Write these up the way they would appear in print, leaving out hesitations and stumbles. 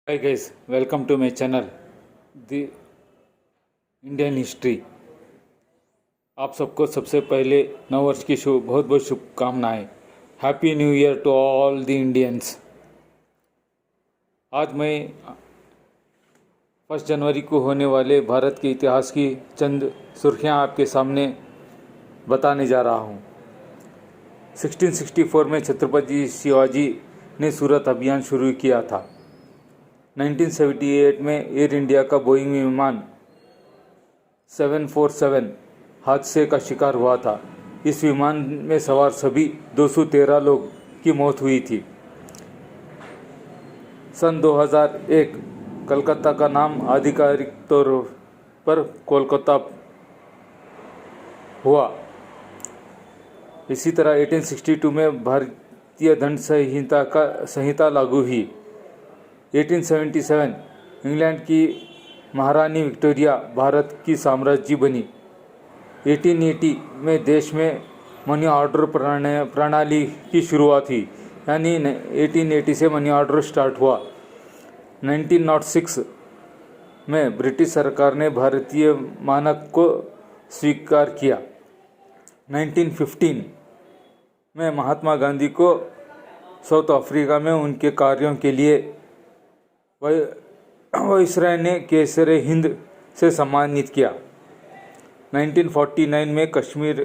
Hi guys, welcome to my channel, The Indian history. आप सबको सबसे पहले नववर्ष की बहुत बहुत शुभकामनाएं। Happy new year to all the Indians. आज मैं 1 जनवरी को होने वाले भारत के इतिहास की चंद सुर्खियां आपके सामने बताने जा रहा हूं। 1664 में छत्रपति शिवाजी ने सूरत अभियान शुरू किया था। 1978 में एयर इंडिया का बोइंग विमान 747 हादसे का शिकार हुआ था। इस विमान में सवार सभी 213 लोग की मौत हुई थी। सन 2001 कलकत्ता का नाम आधिकारिक तौर पर कोलकाता हुआ। इसी तरह 1862 में भारतीय दंड संहिता लागू हुई। 1877 इंग्लैंड की महारानी विक्टोरिया भारत की साम्राज्य बनी। 1880 में देश में मनी ऑर्डर प्रणाली की शुरुआत हुई, यानी 1880 से मनी ऑर्डर स्टार्ट हुआ। 1906 में ब्रिटिश सरकार ने भारतीय मानक को स्वीकार किया। 1915 में महात्मा गांधी को साउथ अफ्रीका में उनके कार्यों के लिए वायसराय ने केसर हिंद से सम्मानित किया। 1949 में कश्मीर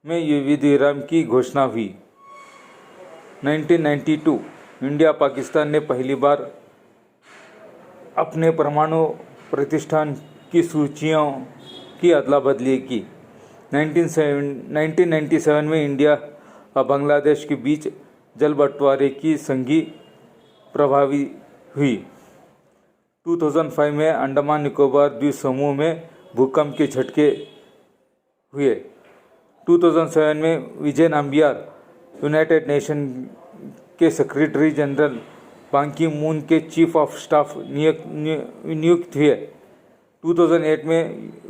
में युद्ध विराम की घोषणा हुई। 1992 इंडिया पाकिस्तान ने पहली बार अपने परमाणु प्रतिष्ठान की सूचियों की अदला बदली की। 1997 में इंडिया और बांग्लादेश के बीच जल बंटवारे की संधि प्रभावी हुई। 2005 में अंडमान निकोबार द्वीप समूह में भूकंप के झटके हुए। 2007 में विजय नाम्बियार यूनाइटेड नेशन के सेक्रेटरी जनरल बान की मून के चीफ ऑफ स्टाफ नियुक्त हुए। 2008 में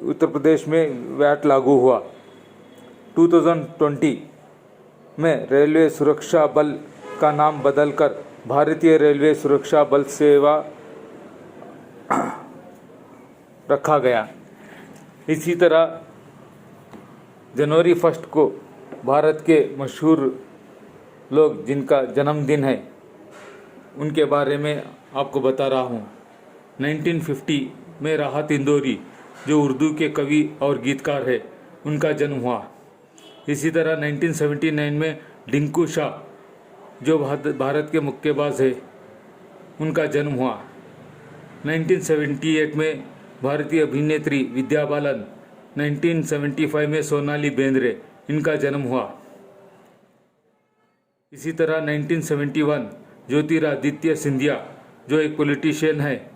उत्तर प्रदेश में वैट लागू हुआ। 2020 में रेलवे सुरक्षा बल का नाम बदलकर भारतीय रेलवे सुरक्षा बल सेवा रखा गया। इसी तरह जनवरी 1 को भारत के मशहूर लोग जिनका जन्मदिन है उनके बारे में आपको बता रहा हूँ। 1950 में राहत इंदौरी जो उर्दू के कवि और गीतकार है उनका जन्म हुआ। इसी तरह 1979 में डिंकू शाह जो भारत के मुक्केबाज है उनका जन्म हुआ। 1978 में भारतीय अभिनेत्री विद्या बालन, 1975 में सोनाली बेंद्रे इनका जन्म हुआ। इसी तरह 1971 ज्योतिरादित्य सिंधिया जो एक पॉलिटिशियन है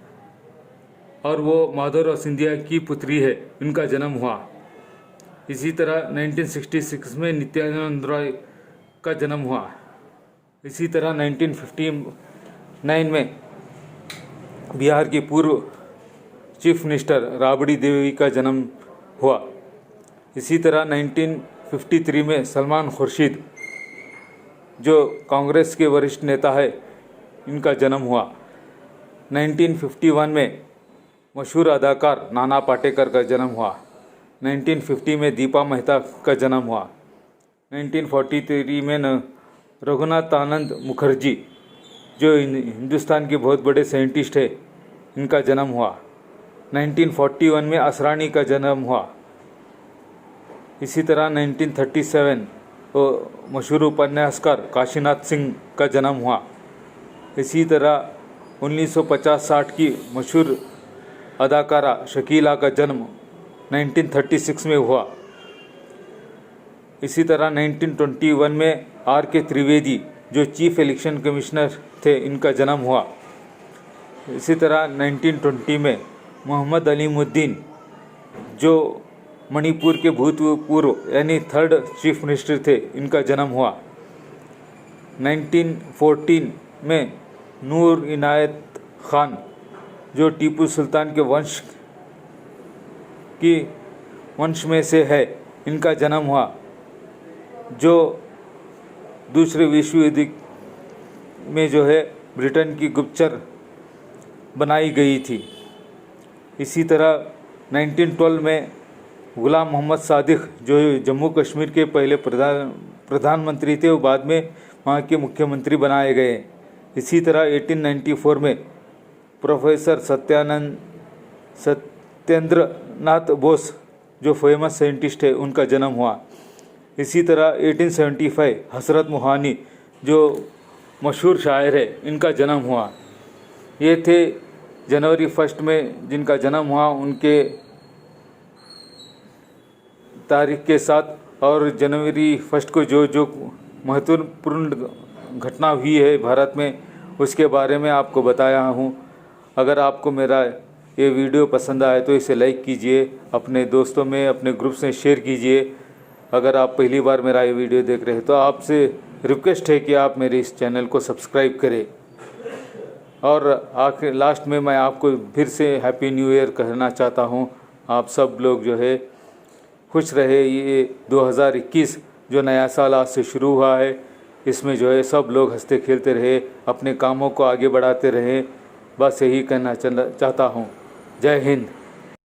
और वो माधवराव सिंधिया की पुत्री है, इनका जन्म हुआ। इसी तरह 1966 में नित्यानंद रॉय का जन्म हुआ। इसी तरह 1959 में बिहार की पूर्व चीफ मिनिस्टर राबड़ी देवी का जन्म हुआ। इसी तरह 1953 में सलमान खुर्शीद जो कांग्रेस के वरिष्ठ नेता है इनका जन्म हुआ। 1951 में मशहूर अदाकार नाना पाटेकर का जन्म हुआ। 1950 में दीपा मेहता का जन्म हुआ। 1943 में रघुनाथ आनंद मुखर्जी जो हिंदुस्तान के बहुत बड़े साइंटिस्ट है इनका जन्म हुआ। 1941 में असरानी का जन्म हुआ। इसी तरह 1937 मशहूर उपन्यासकार काशीनाथ सिंह का जन्म हुआ। इसी तरह 1950-60 की मशहूर अदाकारा शकीला का जन्म 1936 में हुआ। इसी तरह 1921 में R.K. त्रिवेदी जो चीफ इलेक्शन कमिश्नर थे इनका जन्म हुआ। इसी तरह 1920 में मोहम्मद अलीमुद्दीन जो मणिपुर के भूतपूर्व यानी 3rd चीफ मिनिस्टर थे इनका जन्म हुआ। 1914 में नूर इनायत खान जो टीपू सुल्तान के वंश में से है इनका जन्म हुआ, जो दूसरे विश्व युद्ध में जो है ब्रिटेन की गुप्तचर बनाई गई थी। इसी तरह 1912 में गुलाम मोहम्मद सादिक जो जम्मू कश्मीर के पहले प्रधानमंत्री थे वो बाद में वहाँ के मुख्यमंत्री बनाए गए। इसी तरह 1894 में प्रोफेसर सत्येंद्र नाथ बोस जो फेमस साइंटिस्ट है उनका जन्म हुआ। इसी तरह 1875 हसरत मोहानी जो मशहूर शायर है इनका जन्म हुआ। ये थे जनवरी 1 में जिनका जन्म हुआ उनके तारीख के साथ। और जनवरी 1 को जो जो महत्वपूर्ण घटना हुई है भारत में उसके बारे में आपको बताया हूँ। अगर आपको मेरा ये वीडियो पसंद आए तो इसे लाइक कीजिए, अपने दोस्तों में अपने ग्रुप से शेयर कीजिए। अगर आप पहली बार मेरा ये वीडियो देख रहे हैं तो आपसे रिक्वेस्ट है कि आप मेरे इस चैनल को सब्सक्राइब करें। और आखिर लास्ट में मैं आपको फिर से हैप्पी न्यू ईयर कहना चाहता हूँ। आप सब लोग जो है खुश रहे। ये 2021 जो नया साल आज से शुरू हुआ है इसमें जो है सब लोग हंसते खेलते रहे, अपने कामों को आगे बढ़ाते रहें। बस यही कहना चाहता हूँ। जय हिंद।